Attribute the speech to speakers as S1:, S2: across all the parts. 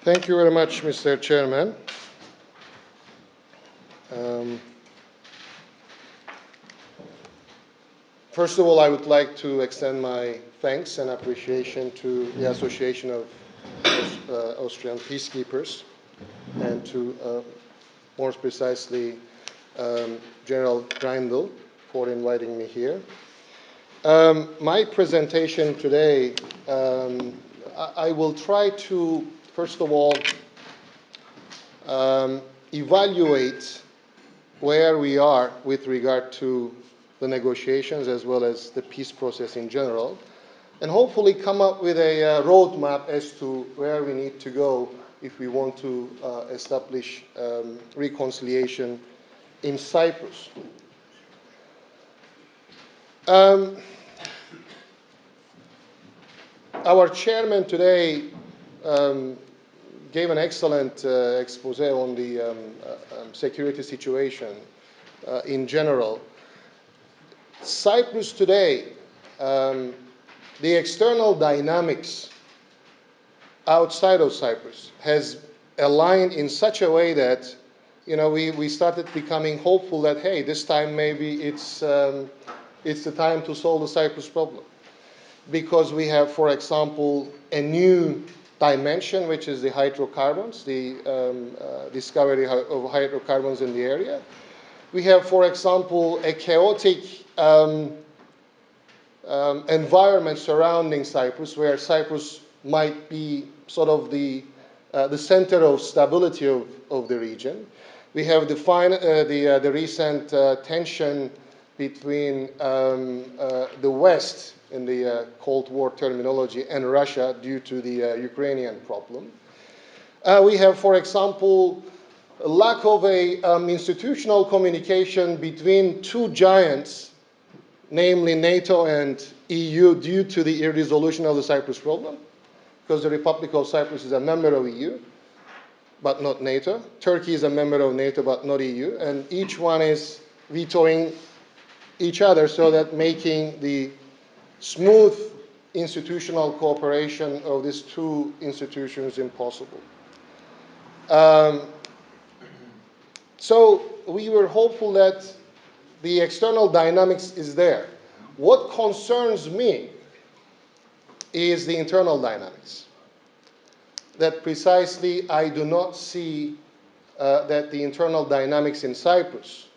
S1: Thank you very much, Mr. Chairman. Um, First of all, I would like to extend my thanks and appreciation to the Association of Austrian Peacekeepers and to, more precisely, General Greindl for inviting me here. My presentation today, I will try to, first of all, evaluate where we are with regard to the negotiations as well as the peace process in general, and hopefully come up with a roadmap as to where we need to go if we want to establish reconciliation in Cyprus. Our chairman today gave an excellent expose on the security situation in general. Cyprus today, the external dynamics outside of Cyprus has aligned in such a way that, you know, we started becoming hopeful that, hey, this time maybe it's the time to solve the Cyprus problem. Because we have, for example, a new dimension, which is the hydrocarbons, the discovery of hydrocarbons in the area. We have, for example, a chaotic environment surrounding Cyprus, where Cyprus might be sort of the center of stability of the region. We have the recent tension between the West, in the Cold War terminology, and Russia due to the Ukrainian problem. We have, for example, a lack of institutional communication between two giants, namely NATO and EU, due to the irresolution of the Cyprus problem, because the Republic of Cyprus is a member of EU, but not NATO. Turkey is a member of NATO, but not EU, and each one is vetoing each other, so that making the smooth institutional cooperation of these two institutions impossible. So we were hopeful that the external dynamics is there. What concerns me is the internal dynamics. That precisely I do not see that the internal dynamics in Cyprus,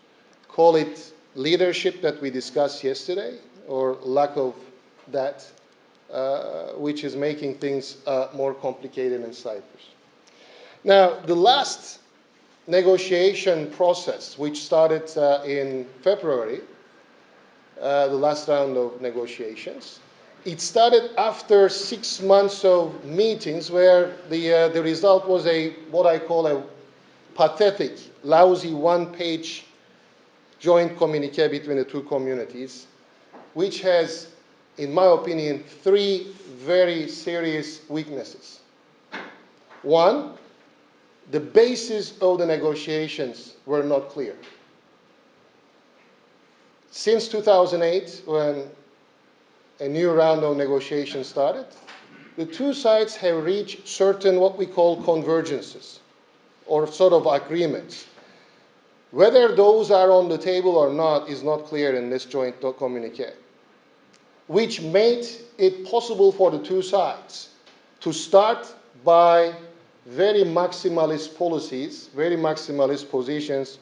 S1: call it leadership that we discussed yesterday, or lack of that, which is making things more complicated in Cyprus. Now, the last negotiation process, which started in February, the last round of negotiations, it started after 6 months of meetings where the result was what I call a pathetic, lousy one-page joint communique between the two communities, which has, in my opinion, 3 very serious weaknesses. One, the basis of the negotiations were not clear. Since 2008, when a new round of negotiations started, the two sides have reached certain what we call convergences, or sort of agreements. Whether those are on the table or not is not clear in this joint communique, which made it possible for the two sides to start by very maximalist policies, very maximalist positions,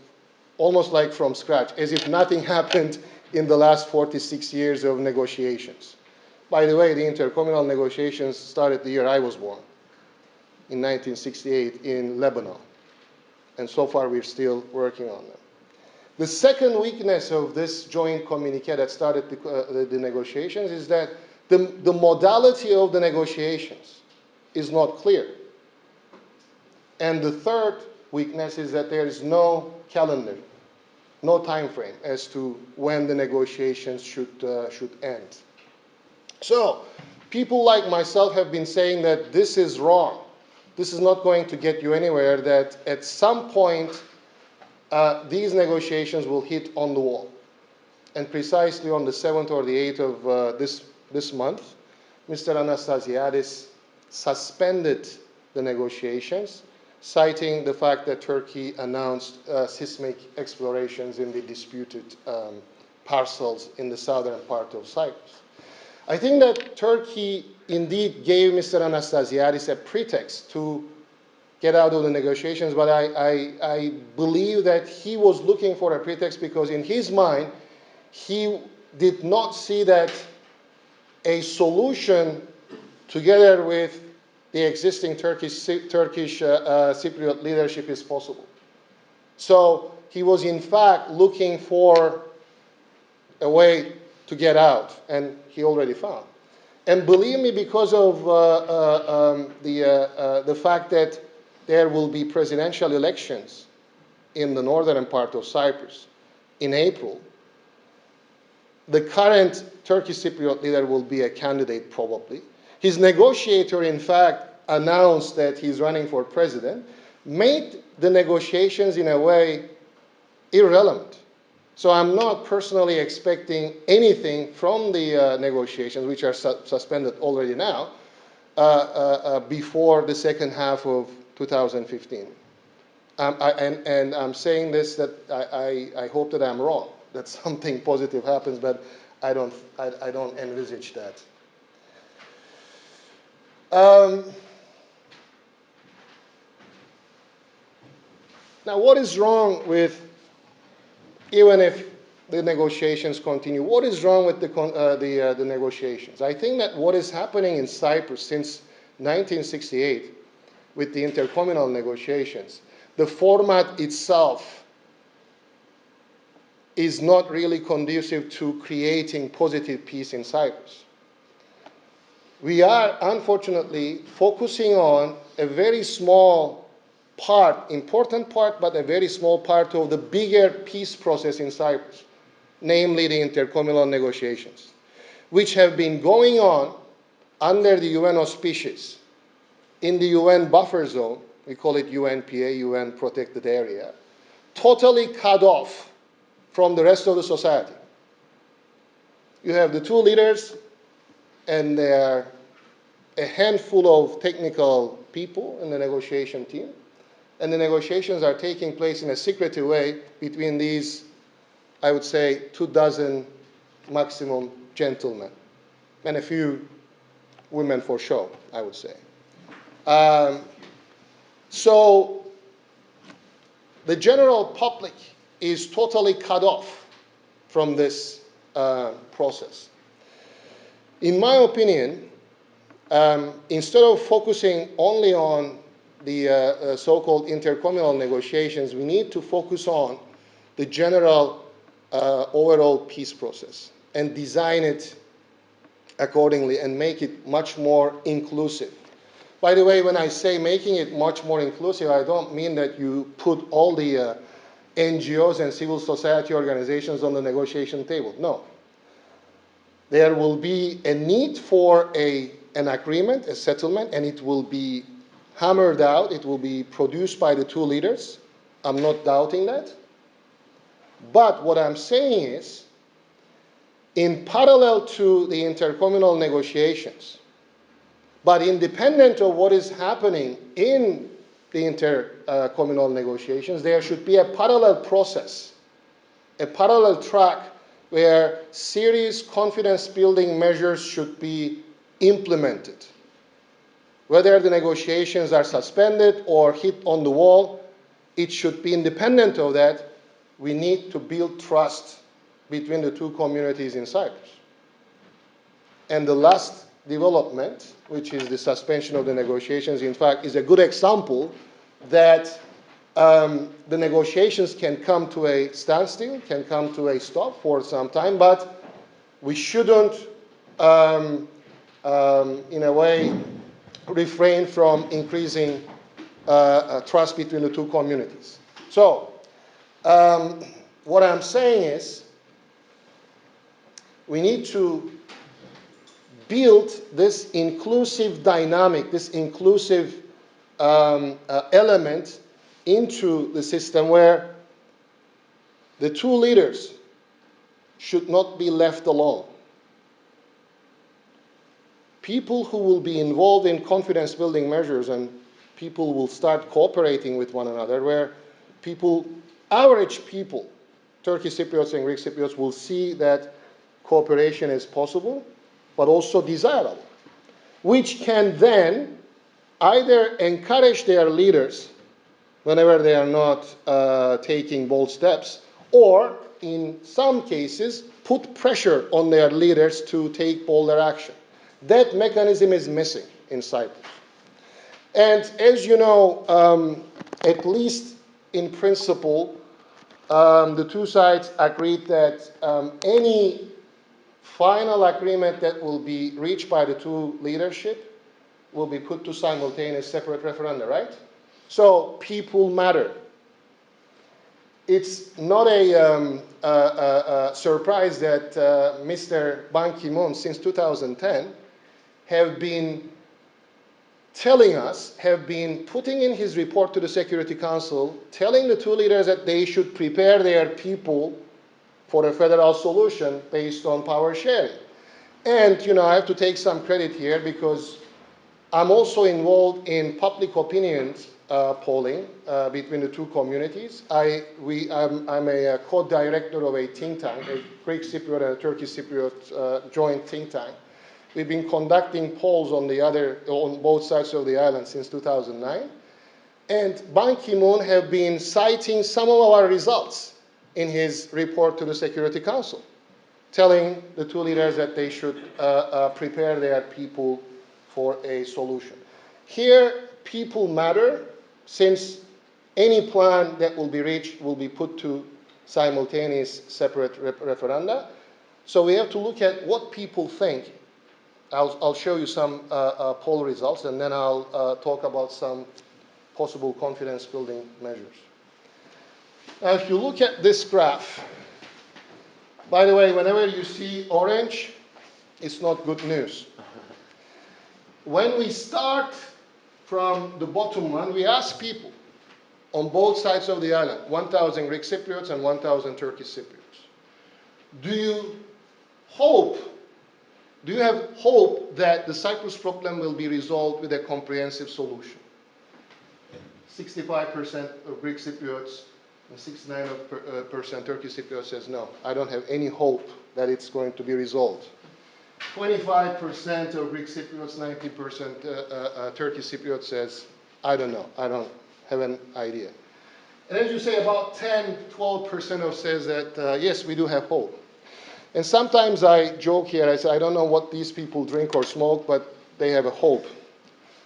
S1: almost like from scratch, as if nothing happened in the last 46 years of negotiations. By the way, the intercommunal negotiations started the year I was born, in 1968 in Lebanon. And so far we're still working on them. The second weakness of this joint communique that started the negotiations is that the modality of the negotiations is not clear. And the third weakness is that there is no calendar, no time frame as to when the negotiations should end. So people like myself have been saying that this is wrong. This is not going to get you anywhere, that at some point these negotiations will hit on the wall. And precisely on the 7th or the 8th of this month, Mr. Anastasiadis suspended the negotiations, citing the fact that Turkey announced seismic explorations in the disputed parcels in the southern part of Cyprus. I think that Turkey indeed gave Mr. Anastasiadis a pretext to get out of the negotiations, but I believe that he was looking for a pretext because in his mind, he did not see that a solution together with the existing Turkish Cypriot leadership is possible. So he was in fact looking for a way to get out, and he already found. And believe me, because of the fact that there will be presidential elections in the northern part of Cyprus in April, the current Turkish Cypriot leader will be a candidate probably. His negotiator, in fact, announced that he's running for president, made the negotiations in a way irrelevant. So I'm not personally expecting anything from the negotiations, which are suspended already now, before the second half of 2015. And I'm saying this that I hope that I'm wrong, that something positive happens, but I don't envisage that. Now, what is wrong with, even if the negotiations continue, what is wrong with the negotiations? I think that what is happening in Cyprus since 1968 with the intercommunal negotiations, the format itself is not really conducive to creating positive peace in Cyprus. We are, unfortunately, focusing on a very small part, important part, but a very small part of the bigger peace process in Cyprus, namely the intercommunal negotiations, which have been going on under the UN auspices in the UN buffer zone, we call it UNPA, UN protected area, totally cut off from the rest of the society. You have the two leaders, and there are a handful of technical people in the negotiation team, and the negotiations are taking place in a secretive way between these, I would say, 24 maximum gentlemen, and a few women for show, I would say. So the general public is totally cut off from this process. In my opinion, instead of focusing only on the so-called intercommunal negotiations, we need to focus on the general overall peace process and design it accordingly and make it much more inclusive. By the way, when I say making it much more inclusive, I don't mean that you put all the NGOs and civil society organizations on the negotiation table. No. There will be a need for an agreement, a settlement, and it will be hammered out. It will be produced by the two leaders. I'm not doubting that. But what I'm saying is, in parallel to the intercommunal negotiations, but independent of what is happening in the intercommunal negotiations, there should be a parallel process, a parallel track where serious confidence-building measures should be implemented. Whether the negotiations are suspended or hit on the wall, it should be independent of that. We need to build trust between the two communities in Cyprus. And the last development, which is the suspension of the negotiations, in fact, is a good example that the negotiations can come to a standstill, can come to a stop for some time, but we shouldn't, in a way, refrain from increasing trust between the two communities. So, what I'm saying is, we need to build this inclusive dynamic, this inclusive element into the system where the two leaders should not be left alone. People who will be involved in confidence-building measures, and people will start cooperating with one another, where people, average people, Turkish Cypriots and Greek Cypriots, will see that cooperation is possible, but also desirable, which can then either encourage their leaders whenever they are not taking bold steps, or in some cases, put pressure on their leaders to take bolder action. That mechanism is missing in Cyprus. And as you know, at least in principle, the two sides agreed that any final agreement that will be reached by the two leadership will be put to simultaneous separate referenda, right? So people matter. It's not a surprise that Mr. Ban Ki-moon, since 2010, have been telling us, have been putting in his report to the Security Council, telling the two leaders that they should prepare their people for a federal solution based on power sharing. And, you know, I have to take some credit here because I'm also involved in public opinion polling between the two communities. I'm a co-director of a think tank, a Greek Cypriot and a Turkish Cypriot joint think tank. We've been conducting polls on both sides of the island since 2009. And Ban Ki-moon have been citing some of our results in his report to the Security Council, telling the two leaders that they should prepare their people for a solution. Here, people matter, since any plan that will be reached will be put to simultaneous separate referenda. So we have to look at what people think. I'll show you some poll results, and then I'll talk about some possible confidence building measures. Now, if you look at this graph, by the way, whenever you see orange, it's not good news. When we start from the bottom one, we ask people on both sides of the island, 1,000 Greek Cypriots and 1,000 Turkish Cypriots. Do you have hope that the Cyprus problem will be resolved with a comprehensive solution? 65% of Greek Cypriots and 69% Turkish Cypriots says no. I don't have any hope that it's going to be resolved. 25% of Greek Cypriots, 90% Turkish Cypriots says, I don't know, I don't have an idea. And as you say, about 10-12% of says that, yes, we do have hope. And sometimes I joke here, I say, I don't know what these people drink or smoke, but they have a hope.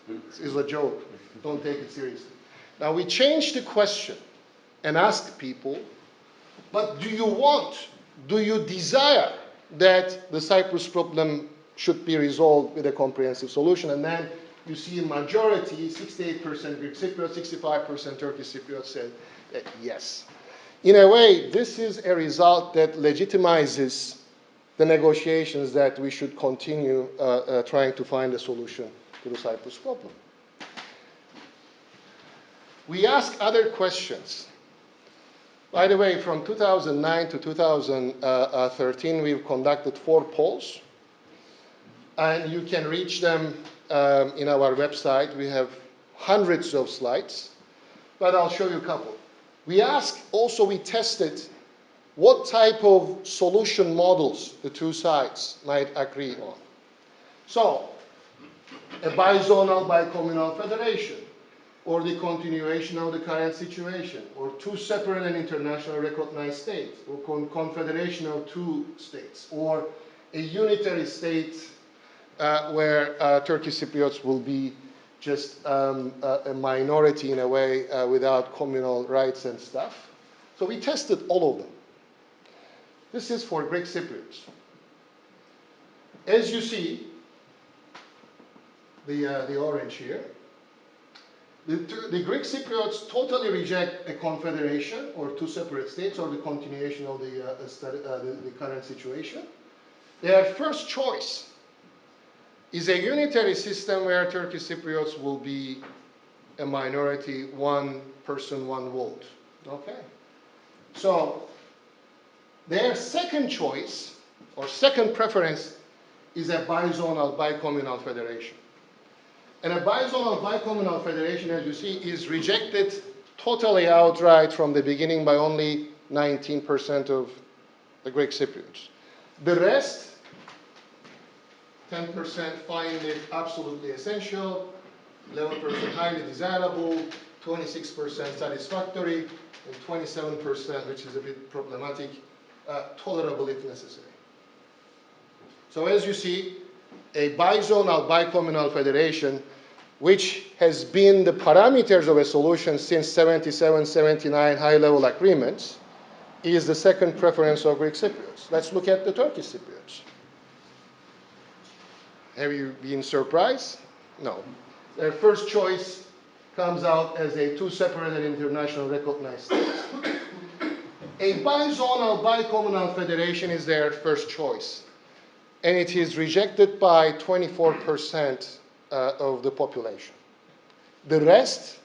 S1: It's a joke, don't take it seriously. Now we change the question and ask people, but do you desire that the Cyprus problem should be resolved with a comprehensive solution? And then you see a majority, 68% Greek Cypriot, 65% Turkish Cypriot said that yes. In a way, this is a result that legitimizes the negotiations that we should continue trying to find a solution to the Cyprus problem. We ask other questions. By the way, from 2009 to 2013, we've conducted 4 polls, and you can reach them in our website. We have hundreds of slides, but I'll show you a couple. We tested what type of solution models the two sides might agree on. So, a bizonal, bicommunal federation, or the continuation of the current situation, or 2 separate and internationally recognized states, or confederation of 2 states, or a unitary state where Turkish Cypriots will be just a minority in a way without communal rights and stuff. So we tested all of them. This is for Greek Cypriots. As you see, the orange here, the Greek Cypriots totally reject a confederation or 2 separate states or the continuation of the current situation. Their first choice is a unitary system where Turkish Cypriots will be a minority, 1 person, 1 vote. Okay? So, their second choice, or second preference, is a bizonal, bicommunal federation. And a bizonal bicommunal federation, as you see, is rejected totally outright from the beginning by only 19% of the Greek Cypriots. The rest, 10% find it absolutely essential, 11% highly desirable, 26% satisfactory, and 27%, which is a bit problematic, tolerable if necessary. So as you see, a bizonal bicommunal federation, which has been the parameters of a solution since 77, 79 high-level agreements, is the second preference of Greek Cypriots. Let's look at the Turkish Cypriots. Have you been surprised? No. Their first choice comes out as a two separated international recognized states. A bizonal bicommunal federation is their first choice, and it is rejected by 24% of the population. The rest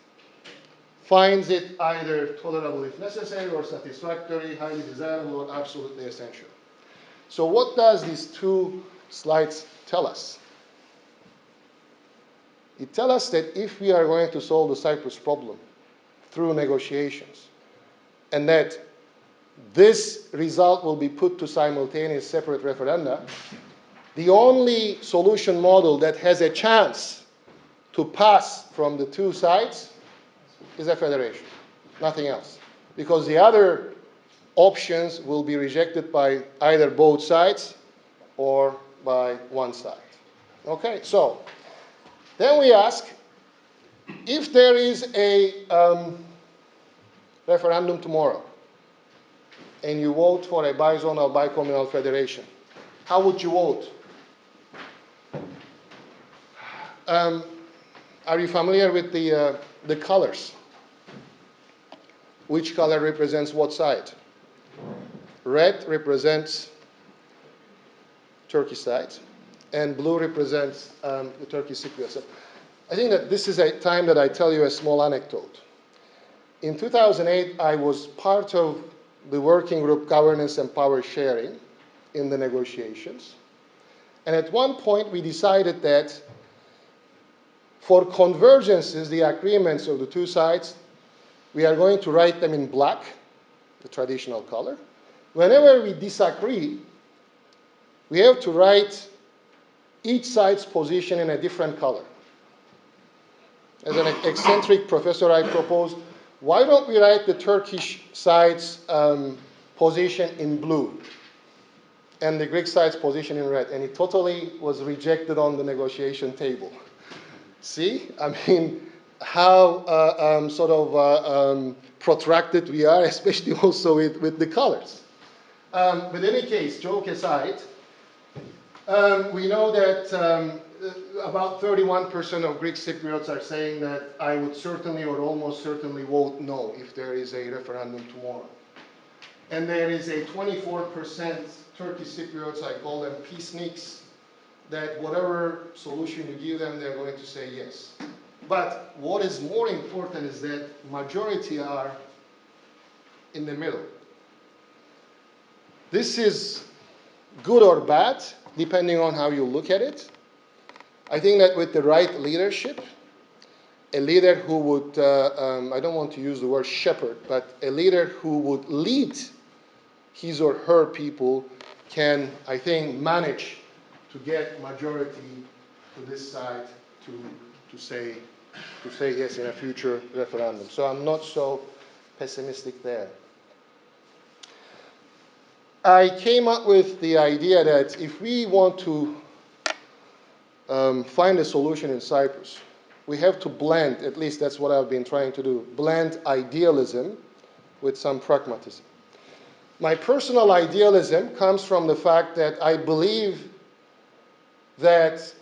S1: finds it either tolerable if necessary, or satisfactory, highly desirable, or absolutely essential. So what does these two slides tell us? It tells us that if we are going to solve the Cyprus problem through negotiations, and that this result will be put to simultaneous separate referenda, the only solution model that has a chance to pass from the two sides is a federation, nothing else. Because the other options will be rejected by either both sides or by one side. Okay, so then we ask, if there is a referendum tomorrow, and you vote for a bizonal bicommunal federation, how would you vote? Are you familiar with the colors? Which color represents what side? Red represents Turkish side, and blue represents the Turkish Cypriots. So I think that this is a time that I tell you a small anecdote. In 2008, I was part of the working group Governance and Power Sharing in the negotiations. And at one point, we decided that for convergences, the agreements of the two sides, we are going to write them in black, the traditional color. Whenever we disagree, we have to write each side's position in a different color. As an eccentric professor, I proposed, why don't we write the Turkish side's position in blue and the Greek side's position in red? And it totally was rejected on the negotiation table. See, I mean, how protracted we are, especially also with the colors. But in any case, joke aside, we know that about 31% of Greek Cypriots are saying that I would certainly or almost certainly vote no if there is a referendum tomorrow. And there is a 24% Turkish Cypriots, I call them peaceniks, that whatever solution you give them, they're going to say yes. But what is more important is that majority are in the middle. This is good or bad, depending on how you look at it. I think that with the right leadership, a leader who would, I don't want to use the word shepherd, but a leader who would lead his or her people can, I think, manage to get majority to this side to say yes in a future referendum. So I'm not so pessimistic there. I came up with the idea that if we want to find a solution in Cyprus, we have to blend, at least that's what I've been trying to do, blend idealism with some pragmatism. My personal idealism comes from the fact that I believe that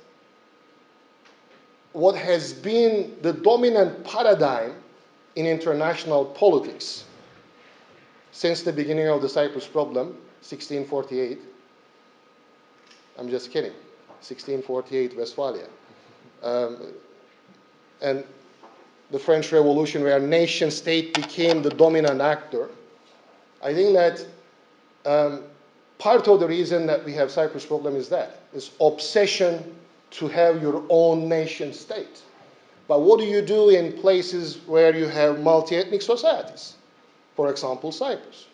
S1: what has been the dominant paradigm in international politics since the beginning of the Cyprus problem, 1648, I'm just kidding, 1648 Westphalia, and the French Revolution where nation state became the dominant actor. I think that part of the reason that we have Cyprus problem is that, this obsession to have your own nation state. But what do you do in places where you have multi-ethnic societies? For example, Cyprus.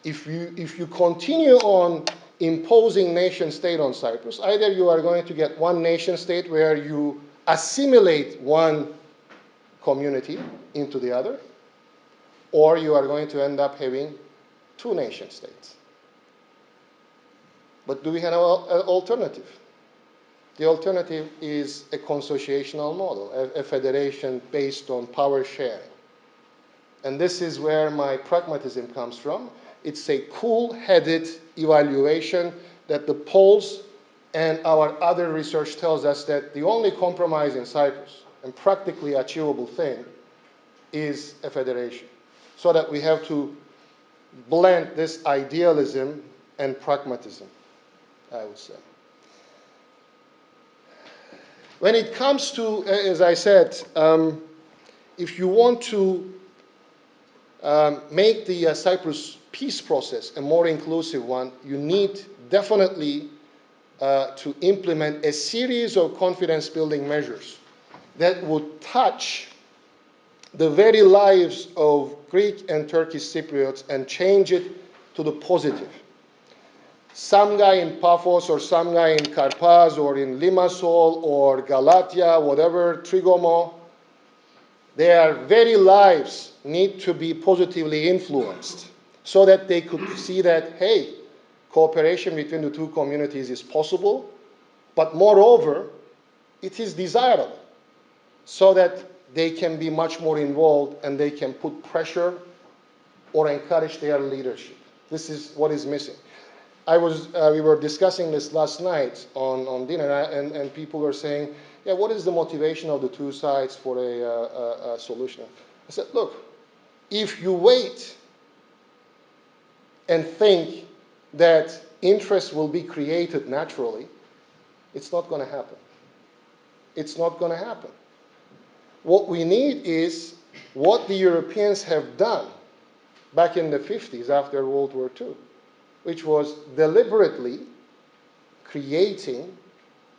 S1: If you continue on imposing nation state on Cyprus, either you are going to get one nation state where you assimilate one community into the other, or you are going to end up having two nation states. But do we have an alternative? The alternative is a consociational model, a federation based on power sharing. And this is where my pragmatism comes from. It's a cool-headed evaluation that the polls and our other research tells us that the only compromise in Cyprus and practically achievable thing is a federation. So that we have to blend this idealism and pragmatism, I would say. When it comes to, as I said, if you want to make the Cyprus peace process a more inclusive one, you need definitely to implement a series of confidence-building measures that would touch the very lives of Greek and Turkish Cypriots and change it to the positive. Some guy in Paphos or some guy in Karpaz or in Limassol or Galatia, whatever, Trigomo, their very lives need to be positively influenced so that they could see that, hey, cooperation between the two communities is possible, but moreover, it is desirable so that they can be much more involved and they can put pressure or encourage their leadership. This is what is missing. We were discussing this last night on dinner, and people were saying, yeah, what is the motivation of the two sides for a solution? I said, look, if you wait and think that interest will be created naturally, it's not going to happen. It's not going to happen. What we need is what the Europeans have done back in the 50s after World War II, which was deliberately creating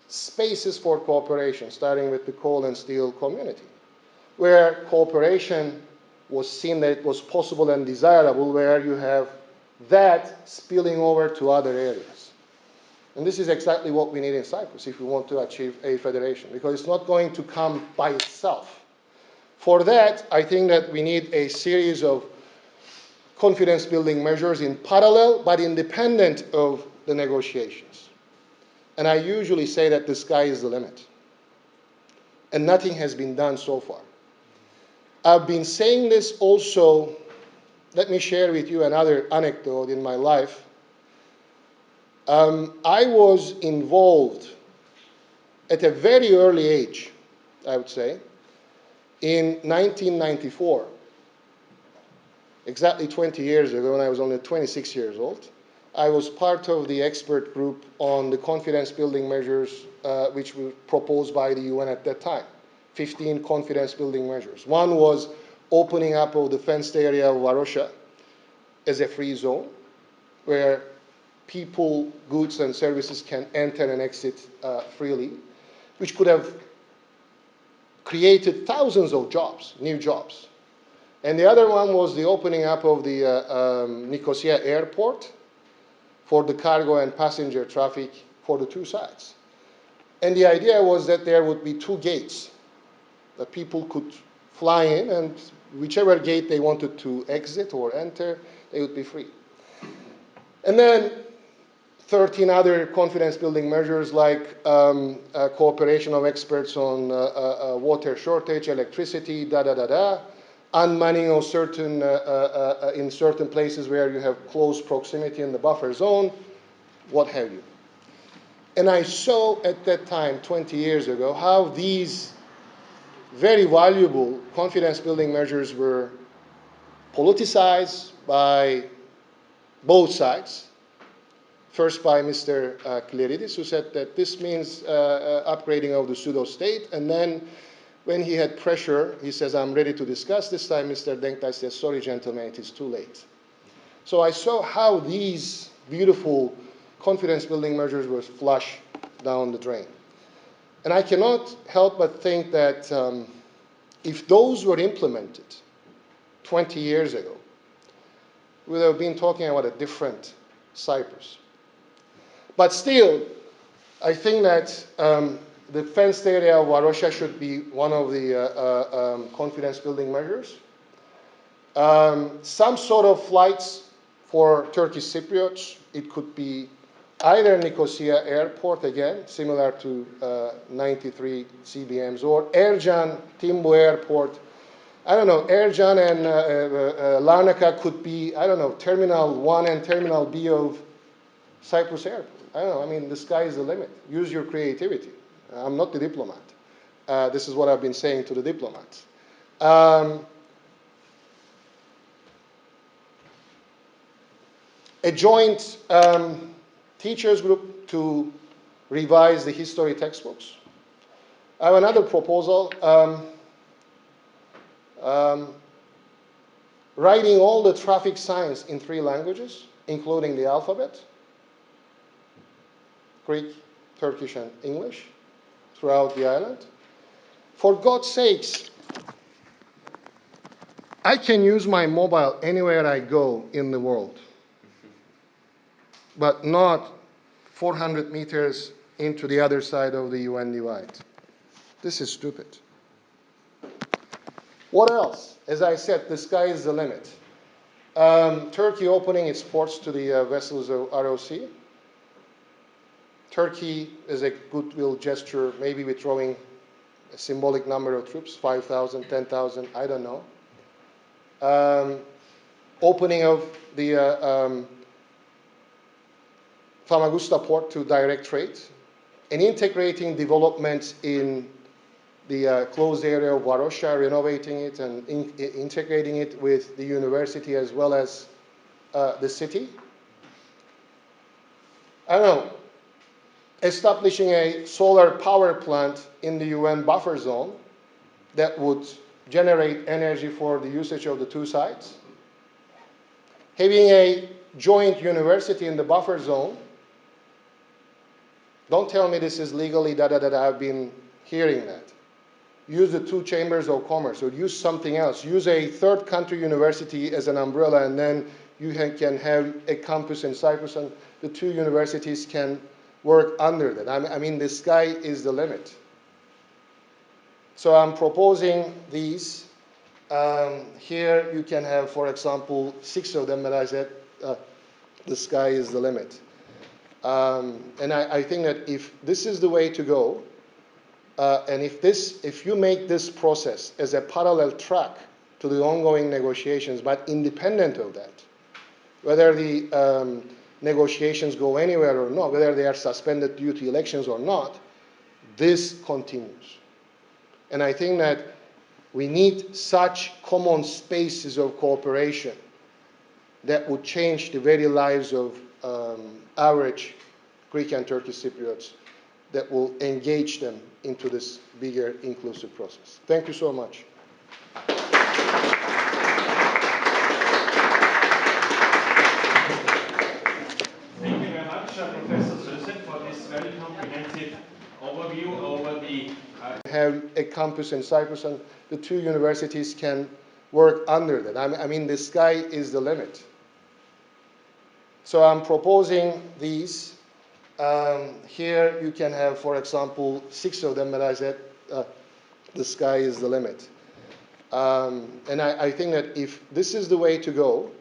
S1: spaces for cooperation, starting with the coal and steel community, where cooperation was seen that it was possible and desirable, where you have that spilling over to other areas. And this is exactly what we need in Cyprus if we want to achieve a federation, because it's not going to come by itself. For that, I think that we need a series of confidence-building measures in parallel, but independent of the negotiations. And I usually say that the sky is the limit. And nothing has been done so far. I've been saying this also. Let me share with you another anecdote in my life. I was involved at a very early age, I would say, in 1994, exactly 20 years ago, when I was only 26 years old. I was part of the expert group on the confidence-building measures which were proposed by the UN at that time, 15 confidence-building measures. One was opening up of the fenced area of Varosha as a free zone, where people, goods, and services can enter and exit freely, which could have created thousands of jobs, new jobs. And the other one was the opening up of the Nicosia airport for the cargo and passenger traffic for the two sides. And the idea was that there would be two gates that people could fly in, and whichever gate they wanted to exit or enter, they would be free. And then 13 other confidence-building measures like cooperation of experts on water shortage, electricity, unmanning of certain, in certain places where you have close proximity in the buffer zone, what have you. And I saw at that time, 20 years ago, how these very valuable confidence-building measures were politicized by both sides. First by Mr. Kleridis, who said that this means upgrading of the pseudo-state, and then when he had pressure, he says, I'm ready to discuss. This time, Mr. Denktaş says, sorry, gentlemen, it is too late. So I saw how these beautiful confidence-building measures were flushed down the drain. And I cannot help but think that if those were implemented 20 years ago, we would have been talking about a different Cyprus. But still, I think that the fenced area of Varosha should be one of the confidence-building measures. Some sort of flights for Turkish Cypriots. It could be either Nicosia Airport, again, similar to 93 CBMs, or Ercan Timbu Airport. I don't know, Ercan and Larnaca could be, I don't know, Terminal 1 and Terminal B of Cyprus Airport. I don't know, I mean, the sky is the limit. Use your creativity. I'm not the diplomat. This is what I've been saying to the diplomats. A joint teachers group to revise the history textbooks. I have another proposal. Writing all the traffic signs in 3 languages, including the alphabet, Greek, Turkish, and English, throughout the island. For God's sakes, I can use my mobile anywhere I go in the world, but not 400 meters into the other side of the UN divide. This is stupid. What else? As I said, the sky is the limit. Turkey opening its ports to the vessels of ROC. Turkey is a goodwill gesture, maybe withdrawing a symbolic number of troops, 5,000, 10,000, I don't know. Opening of the Famagusta port to direct trade, and integrating developments in the closed area of Varosha, renovating it and integrating it with the university as well as the city. I don't know, establishing a solar power plant in the UN buffer zone that would generate energy for the usage of the 2 sides. Having a joint university in the buffer zone. Don't tell me this is legally I've been hearing that. Use the 2 chambers of commerce, or use something else. Use a 3rd country university as an umbrella, and then you can have a campus in Cyprus, and the 2 universities can work under that. I mean, the sky is the limit. So I'm proposing these. Here you can have, for example, 6 of them, but I said the sky is the limit. And I think that if this is the way to go, and if you make this process as a parallel track to the ongoing negotiations, but independent of that, whether the negotiations go anywhere or not, whether they are suspended due to elections or not, this continues. And I think that we need such common spaces of cooperation that would change the very lives of average Greek and Turkish Cypriots, that will engage them into this bigger inclusive process. Thank you so much.
S2: Thank you very much, Professor Sözen, for this very comprehensive overview over the
S1: have a campus in Cyprus, and the 2 universities can work under that. I mean, the sky is the limit. So I'm proposing these. Here you can have, for example, 6 of them, but I said the sky is the limit. And I think that if this is the way to go,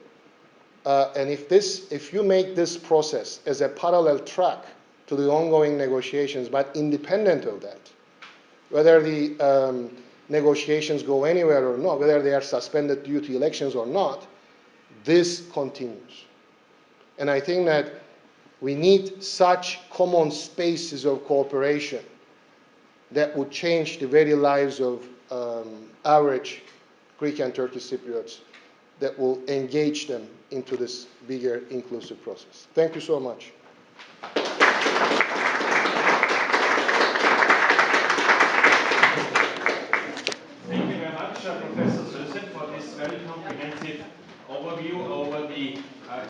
S1: and if you make this process as a parallel track to the ongoing negotiations, but independent of that, whether the negotiations go anywhere or not, whether they are suspended due to elections or not, this continues. And I think that we need such common spaces of cooperation that would change the very lives of average Greek and Turkish Cypriots, that will engage them into this bigger inclusive process. Thank you so much.
S2: Thank you very much, Professor Sözen, for this very comprehensive overview over the